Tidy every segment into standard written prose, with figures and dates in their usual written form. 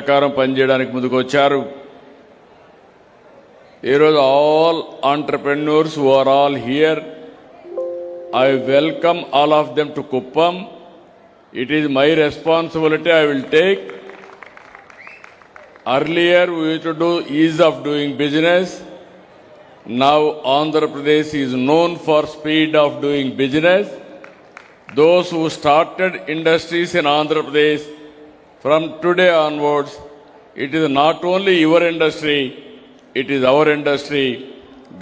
ప్రకారం పనిచేయడానికి ముందుకు వచ్చారు. ఈరోజు all entrepreneurs who are all here, I welcome all of them to Kuppam. It is my responsibility I will take. Earlier we used to do ease of doing business. Now Andhra Pradesh is known for speed of doing business. Those who started industries in Andhra Pradesh, from today onwards, it is not only your industry, it is our industry.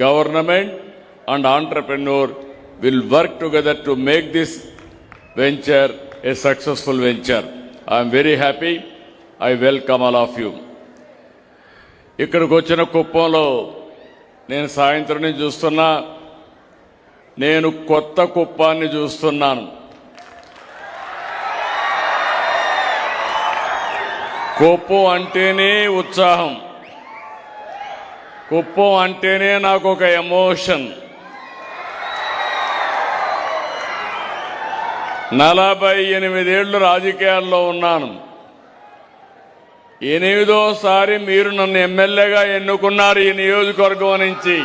Government and entrepreneur will work together to make this venture a successful venture. I am very happy. I welcome all of you. ఇక్కడికి వచ్చిన కుప్పంలో నేను సాయంత్రం నుంచి చూస్తున్నా, నేను కొత్త కుప్పాన్ని చూస్తున్నాను. కుప్పం అంటేనే ఉత్సాహం, కుప్పం అంటేనే నాకు ఒక ఎమోషన్. 48 ఏళ్ళు రాజకీయాల్లో ఉన్నాను. 8వసారి మీరు నన్ను ఎమ్మెల్యేగా ఎన్నుకున్నారు ఈ నియోజకవర్గం నుంచి.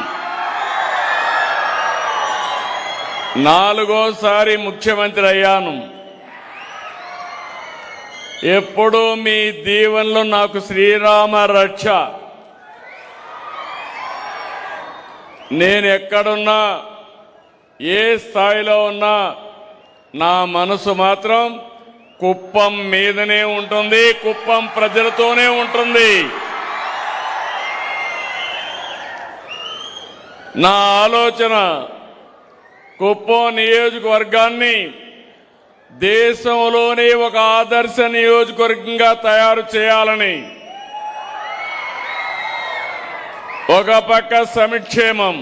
4వసారి ముఖ్యమంత్రి అయ్యాను. ఎప్పుడూ మీ దీవెనలు నాకు శ్రీరామ రక్ష. నేను ఎక్కడున్నా, ఏ స్థాయిలో ఉన్నా, నా మనసు మాత్రం కుప్పం మీదనే ఉంటుంది, కుప్పం ప్రజలతోనే ఉంటుంది. నా ఆలోచన కుప్పం నియోజకవర్గాన్ని దేశంలోనే ఒక ఆదర్శ నియోజకవర్గంగా తయారు చేయాలని. ఒక పక్క సంక్షేమం,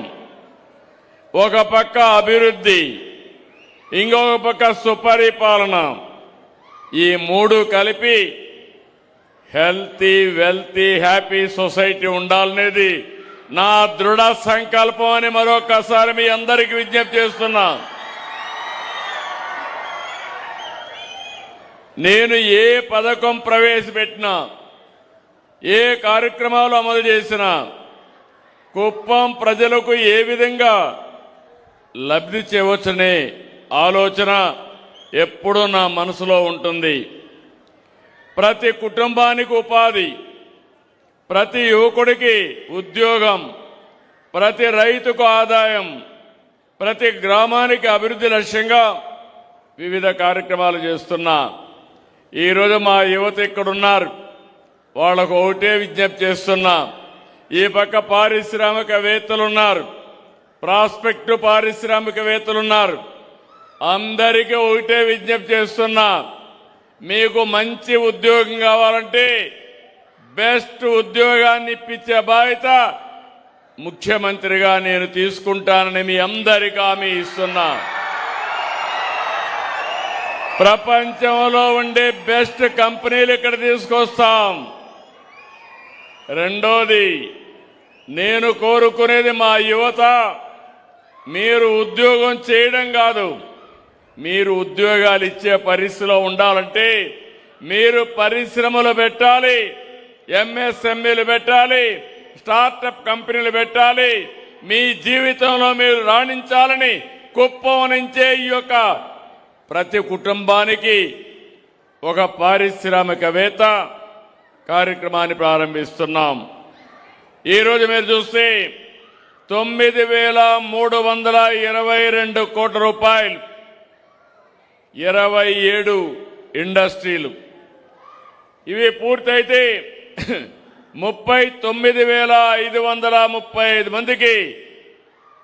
ఒక పక్క అభివృద్ధి, ఇంకొక పక్క సుపరిపాలన, ఈ మూడు కలిపి హెల్తీ, వెల్తీ, హ్యాపీ సొసైటీ ఉండాలనేది నా దృఢ సంకల్పం అని మరొకసారి మీ అందరికీ విజ్ఞప్తి చేస్తున్నా. నేను ఏ పథకం ప్రవేశపెట్టినా, ఏ కార్యక్రమాలు అమలు చేసినా కుప్పం ప్రజలకు ఏ విధంగా లబ్ధి చేయవచ్చనే ఆలోచన ఎప్పుడూ నా మనసులో ఉంటుంది. ప్రతి కుటుంబానికి ఉపాధి, ప్రతి యువకుడికి ఉద్యోగం, ప్రతి రైతుకు ఆదాయం, ప్రతి గ్రామానికి అభివృద్ధి లక్ష్యంగా వివిధ కార్యక్రమాలు చేస్తున్నా. ఈరోజు మా యువత ఇక్కడున్నారు, వాళ్లకు ఒకటే విజ్ఞప్తి చేస్తున్నా. ఈ పక్క పారిశ్రామికవేత్తలున్నారు, ప్రాస్పెక్టు పారిశ్రామికవేత్తలున్నారు. అందరికీ ఒకటే విజ్ఞప్తి చేస్తున్నా, మీకు మంచి ఉద్యోగం కావాలంటే బెస్ట్ ఉద్యోగాన్ని ఇప్పించే బాధ్యత ముఖ్యమంత్రిగా నేను తీసుకుంటానని మీ అందరికీ హామీ ఇస్తున్నా. ప్రపంచంలో ఉండే బెస్ట్ కంపెనీలు ఇక్కడ తీసుకొస్తాం. రెండోది, నేను కోరుకునేది మా యువత మీరు ఉద్యోగం చేయడం కాదు, మీరు ఉద్యోగాలు ఇచ్చే పరిస్థితిలో ఉండాలంటే మీరు పరిశ్రమలు పెట్టాలి, ఎంఎస్ఎంఈలు పెట్టాలి, స్టార్టప్ కంపెనీలు పెట్టాలి. మీ జీవితంలో మీరు రాణించాలని కుప్పం నుంచే ఈ యొక్క ప్రతి కుటుంబానికి ఒక పారిశ్రామికవేత్త కార్యక్రమాన్ని ప్రారంభిస్తున్నాం. ఈరోజు మీరు చూస్తే 9,322 కోట్ల రూపాయలు, 27 ఇండస్ట్రీలు. ఇవి పూర్తయితే 39,535 మందికి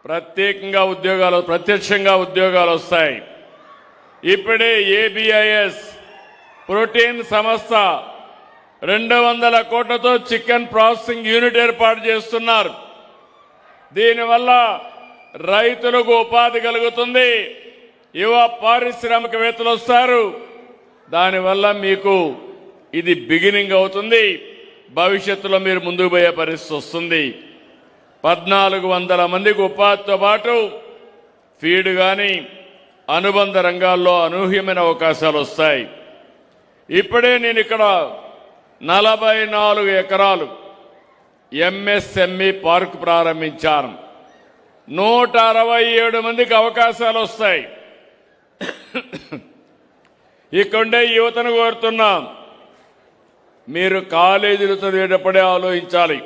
ప్రత్యేకంగా ఉద్యోగాలు, ప్రత్యక్షంగా ఉద్యోగాలు వస్తాయి. ఇప్పుడే ఏబిఐఎస్ ప్రోటీన్ సంస్థ 200 కోట్లతో చికెన్ ప్రాసెసింగ్ యూనిట్ ఏర్పాటు చేస్తున్నారు. దీనివల్ల రైతులకు ఉపాధి కలుగుతుంది, యువ పారిశ్రామికవేత్తలు వస్తారు. దానివల్ల మీకు ఇది బిగినింగ్ అవుతుంది, భవిష్యత్తులో మీరు ముందుకు పోయే పరిస్థితి వస్తుంది. 1,400 మందికి ఉపాధితో పాటు ఫీడ్ కానీ అనుబంధ రంగాల్లో అనూహ్యమైన అవకాశాలు వస్తాయి. ఇప్పుడే నేను ఇక్కడ 44 ఎకరాలు ఎంఎస్ఎంఈ పార్క్ ప్రారంభించారు. 167 మందికి అవకాశాలు వస్తాయి. ఇక్కడే యువతను కోరుతున్నాం, మీరు కాలేజీలు చదివేటప్పుడే ఆలోచించాలి.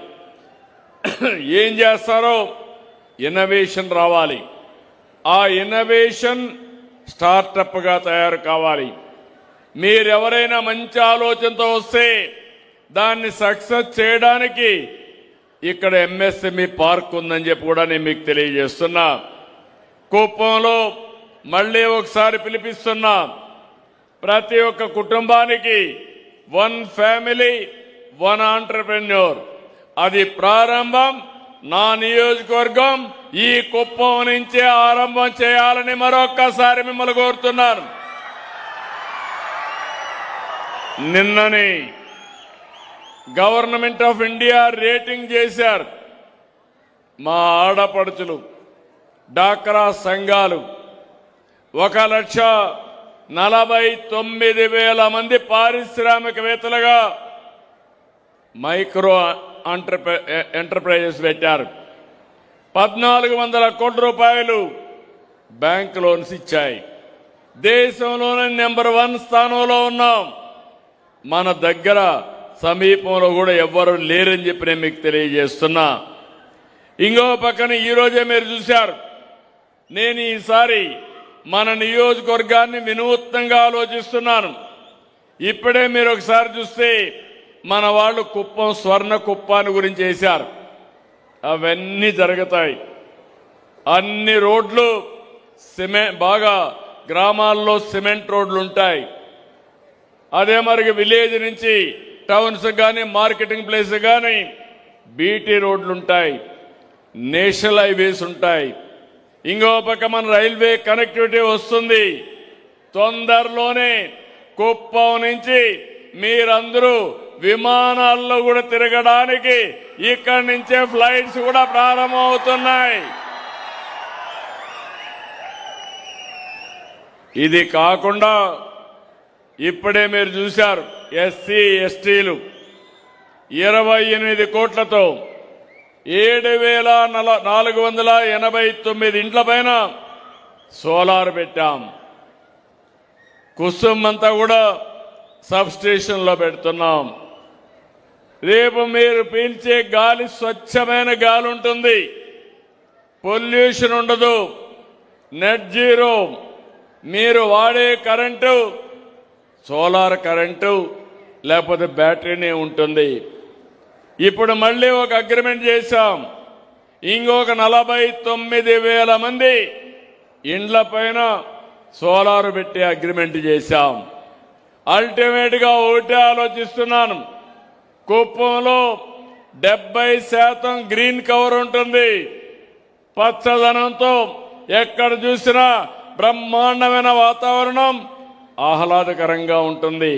ఏం చేస్తారో ఇన్నోవేషన్ రావాలి. ఆ ఇన్నోవేషన్ స్టార్టప్గా తయారు కావాలి. మీరెవరైనా మంచి ఆలోచనతో వస్తే దాన్ని సక్సెస్ చేయడానికి ఇక్కడ ఎంఎస్ఎంఈ పార్క్ ఉందని చెప్పి కూడా నేను మీకు తెలియజేస్తున్నా. కుప్పంలో మళ్ళీ ఒకసారి పిలిపిస్తున్నా, ప్రతి ఒక్క కుటుంబానికి 1 ఫ్యామిలీ 1 ఆంటర్‌ప్రెన్యూర్. అది ప్రారంభం నా నియోజకవర్గం ఈ కుప్పం నుంచే ఆరంభం చేయాలని మరొక్కసారి మిమ్మల్ని కోరుతున్నాను. నిన్ననే గవర్నమెంట్ ఆఫ్ ఇండియా రేటింగ్ చేశారు. మా ఆడపడుచులు డాక్రా సంఘాలు 1,49,000 మంది పారిశ్రామికవేత్తలుగా మైక్రో ఎంటర్ప్రైజెస్ పెట్టారు. 1,400 కోట్ల రూపాయలు బ్యాంక్ లోన్స్ ఇచ్చాయి. దేశంలోనే నెంబర్ 1 స్థానంలో ఉన్నాం. మన దగ్గర సమీపంలో కూడా ఎవ్వరూ లేరని చెప్పి నేను మీకు తెలియజేస్తున్నా. ఇంకో పక్కన ఈరోజే మీరు చూశారు, నేను ఈసారి మన నియోజకవర్గాన్ని వినూత్నంగా ఆలోచిస్తున్నాను. ఇప్పుడే మీరు ఒకసారి చూస్తే మన వాళ్ళు కుప్పం స్వర్ణ కుప్పాన్ని గురించి చేశారు. అవన్నీ జరుగుతాయి. అన్ని రోడ్లు బాగా గ్రామాల్లో సిమెంట్ రోడ్లు ఉంటాయి. అదే మరి విలేజ్ నుంచి టౌన్స్ కానీ మార్కెటింగ్ ప్లేస్ కానీ బీటీ రోడ్లు ఉంటాయి, నేషనల్ హైవేస్ ఉంటాయి. ఇంకో పక్క మన రైల్వే కనెక్టివిటీ వస్తుంది. తొందరలోనే కుప్పం నుంచి మీరందరూ విమానాల్లో కూడా తిరగడానికి ఇక్కడి నుంచే ఫ్లైట్స్ కూడా ప్రారంభమవుతున్నాయి. ఇది కాకుండా ఇప్పుడే మీరు చూశారు, ఎస్సీ ఎస్టీలు 28 కోట్లతో 7,489 ఇండ్ల పైన సోలార్ పెట్టాం. కుసుమ్ అంతా కూడా సబ్ స్టేషన్లో పెడుతున్నాం. రేపు మీరు పీల్చే గాలి స్వచ్ఛమైన గాలి ఉంటుంది, పొల్యూషన్ ఉండదు, నెట్ జీరో. మీరు వాడే కరెంటు సోలార్ కరెంటు లేకపోతే బ్యాటరీనే ఉంటుంది. ఇప్పుడు మళ్ళీ ఒక అగ్రిమెంట్ చేశాం. ఇంకొక 49,000 మంది ఇండ్ల పైన సోలార్ పెట్టి అగ్రిమెంట్ చేశాం. అల్టిమేట్ గా ఒకటే ఆలోచిస్తున్నాను, కుప్పంలో 70% గ్రీన్ కవర్ ఉంటుంది. పచ్చదనంతో ఎక్కడ చూసినా బ్రహ్మాండమైన వాతావరణం ఆహ్లాదకరంగా ఉంటుంది.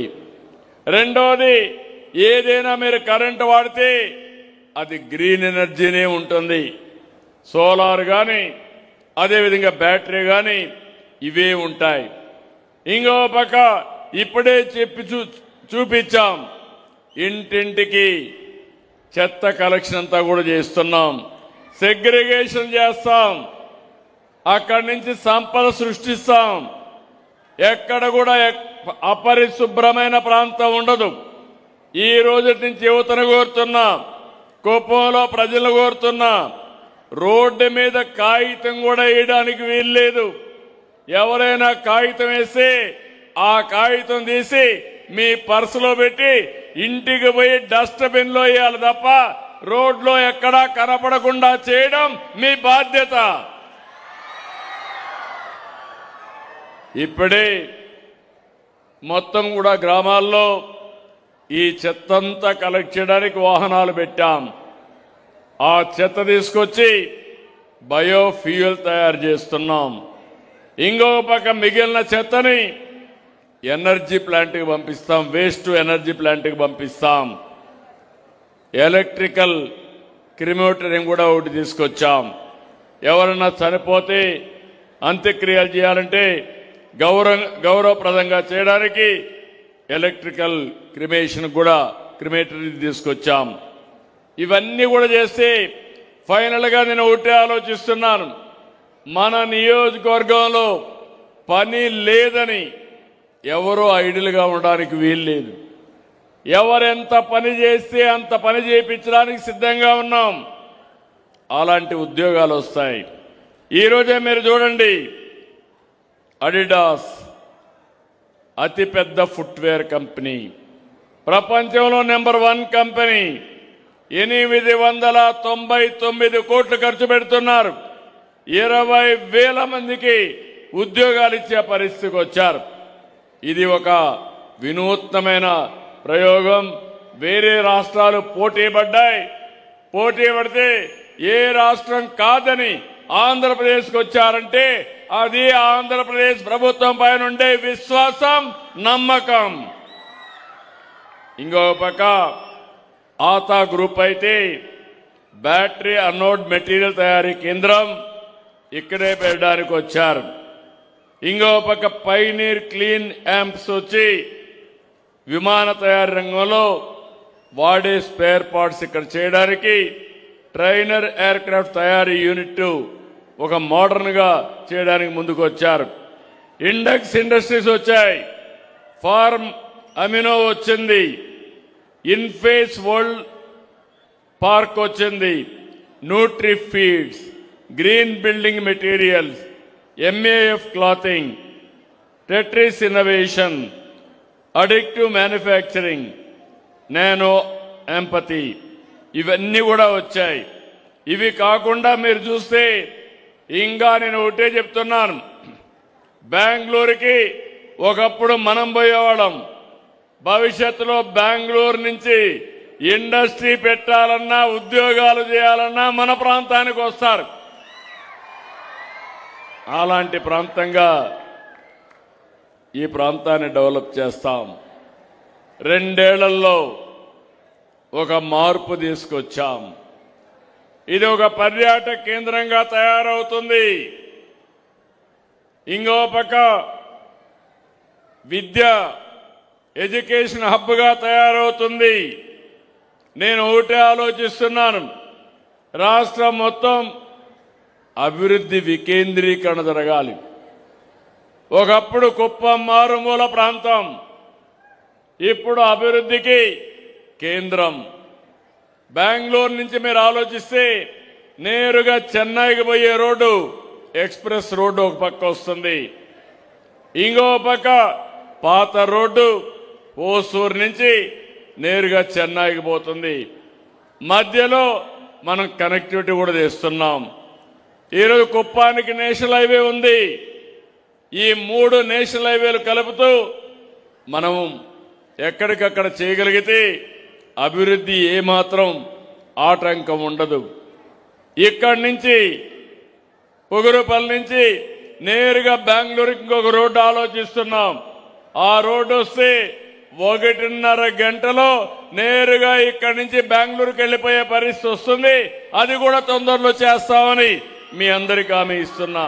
రెండోది, ఏదైనా మీరు కరెంటు వాడితే అది గ్రీన్ ఎనర్జీనే ఉంటుంది. సోలార్ కానీ అదేవిధంగా బ్యాటరీ కానీ ఇవే ఉంటాయి. ఇంకో పక్క ఇప్పుడే చెప్పి చూపించాం, ఇంటింటికి చెత్త కలెక్షన్ అంతా కూడా చేస్తున్నాం. సెగ్రిగేషన్ చేస్తాం, అక్కడి నుంచి సంపద సృష్టిస్తాం. ఎక్కడ కూడా అపరిశుభ్రమైన ప్రాంతం ఉండదు. ఈ రోజు నుంచి యువతను కోరుతున్నా, కుప్పంలో ప్రజలు కోరుతున్నా, రోడ్డు మీద కాగితం కూడా వేయడానికి వీల్లేదు. ఎవరైనా కాగితం వేస్తే ఆ కాగితం తీసి మీ పర్సులో పెట్టి ఇంటికి పోయి డస్ట్బిన్ లో వేయాలి తప్ప రోడ్లో ఎక్కడా కనపడకుండా చేయడం మీ బాధ్యత. ఇప్పుడే మొత్తం కూడా గ్రామాల్లో ఈ చెత్తంతా కలెక్ట్ చేయడానికి వాహనాలు పెట్టాం. ఆ చెత్త తీసుకొచ్చి బయోఫ్యూయల్ తయారు చేస్తున్నాం. ఇంకో పక్క మిగిలిన చెత్తని ఎనర్జీ ప్లాంట్కి పంపిస్తాం, వేస్ట్ టు ఎనర్జీ ప్లాంట్కి పంపిస్తాం. ఎలక్ట్రికల్ క్రిమోటరీని కూడా ఒకటి తీసుకొచ్చాం. ఎవరన్నా చనిపోతే అంత్యక్రియలు చేయాలంటే గౌరవప్రదంగా చేయడానికి ఎలక్ట్రికల్ క్రిమేషన్ కూడా క్రిమేటరీ తీసుకొచ్చాం. ఇవన్నీ కూడా చేస్తే ఫైనల్గా నేను ఒకటే ఆలోచిస్తున్నాను, మన నియోజకవర్గంలో పని లేదని ఎవరో ఐడియల్గా ఉండడానికి వీల్లేదు. ఎవరెంత పని చేస్తే అంత పని చేయించడానికి సిద్ధంగా ఉన్నాం. అలాంటి ఉద్యోగాలు వస్తాయి. ఈరోజే మీరు చూడండి, అడిడాస్ అతిపెద్ద ఫుట్వేర్ కంపెనీ, ప్రపంచంలో నంబర్ 1 కంపెనీ, 899 కోట్లు ఖర్చు పెడుతున్నారు. 20,000 మందికి ఉద్యోగాలు ఇచ్చే పరిస్థితికి వచ్చారు. ఇది ఒక వినూత్నమైన ప్రయోగం. వేరే రాష్ట్రాలు పోటీ పడితే ఏ రాష్ట్రం కాదని ఆంధ్రప్రదేశ్కి వచ్చారంటే అది ఆంధ్రప్రదేశ్ ప్రభుత్వం పైన ఉండే విశ్వాసం, నమ్మకం. ఇంకో పక్క ఆతా గ్రూప్ అయితే బ్యాటరీ అన్నోడ్ మెటీరియల్ తయారీ కేంద్రం ఇక్కడే పెట్టడానికి వచ్చారు. ఇంకో పక్క పైనీర్ క్లీన్ యాంప్స్ వచ్చి విమాన తయారీ రంగంలో వాడే స్పేర్ పార్ట్స్ ఇక్కడ చేయడానికి ట్రైనర్ ఎయిర్ క్రాఫ్ట్ తయారీ యూనిట్ ఒక మోడర్న్ గా చేయడానికి ముందుకు వచ్చారు. ఇండెక్స్ ఇండస్ట్రీస్ వచ్చాయి, ఫార్మ్ అమినో వచ్చింది, ఇన్ఫేస్ వరల్డ్ పార్క్ వచ్చింది, nutri feeds, green building materials, MAF clothing, Tetris innovation, addictive manufacturing, nano empathy, ఇవన్నీ కూడా వచ్చాయి. ఇవి కాకుండా మీరు చూస్తే ఇంకా నేను ఒకటే చెప్తున్నాను, బెంగళూరుకి ఒకప్పుడు మనం పోయేవాళ్ళం. భవిష్యత్తులో బెంగళూరు నుంచి ఇండస్ట్రీ పెట్టాలన్నా ఉద్యోగాలు చేయాలన్నా మన ప్రాంతానికి వస్తారు. అలాంటి ప్రాంతంగా ఈ ప్రాంతాన్ని డెవలప్ చేస్తాం. 2 ఏళ్లలో ఒక మార్పు తీసుకొచ్చాం. ఇది ఒక పర్యాటక కేంద్రంగా తయారవుతుంది. ఇంకో పక్క విద్య ఎడ్యుకేషన్ హబ్గా తయారవుతుంది. నేను ఒకటే ఆలోచిస్తున్నాను, రాష్ట్రం మొత్తం అభివృద్ధి వికేంద్రీకరణ జరగాలి. ఒకప్పుడు కుప్పం మారుమూల ప్రాంతం, ఇప్పుడు అభివృద్ధికి కేంద్రం. బెంగళూరు నుంచి మీరు ఆలోచిస్తే నేరుగా చెన్నైకి పోయే రోడ్డు ఎక్స్ప్రెస్ రోడ్డు ఒక పక్క వస్తుంది, ఇంకో పక్క పాత రోడ్డు ఓసూరు నుంచి నేరుగా చెన్నైకి పోతుంది. మధ్యలో మనం కనెక్టివిటీ కూడా చేస్తున్నాం. ఈరోజు కుప్పానికి నేషనల్ హైవే ఉంది. ఈ 3 నేషనల్ హైవేలు కలుపుతూ మనం ఎక్కడికక్కడ చేయగలిగితే అభివృద్ధి ఏమాత్రం ఆటంకం ఉండదు. ఇక్కడి నుంచి పుగురుపల్లి నుంచి నేరుగా బెంగళూరుకి ఇంకొక రోడ్డు ఆలోచిస్తున్నాం. ఆ రోడ్డు వస్తే 1.5 గంటలో నేరుగా ఇక్కడి నుంచి బెంగళూరుకి వెళ్లిపోయే పరిస్థితి వస్తుంది. అది కూడా తొందరలో చేస్తామని మీ అందరికీ హామీ ఇస్తున్నా.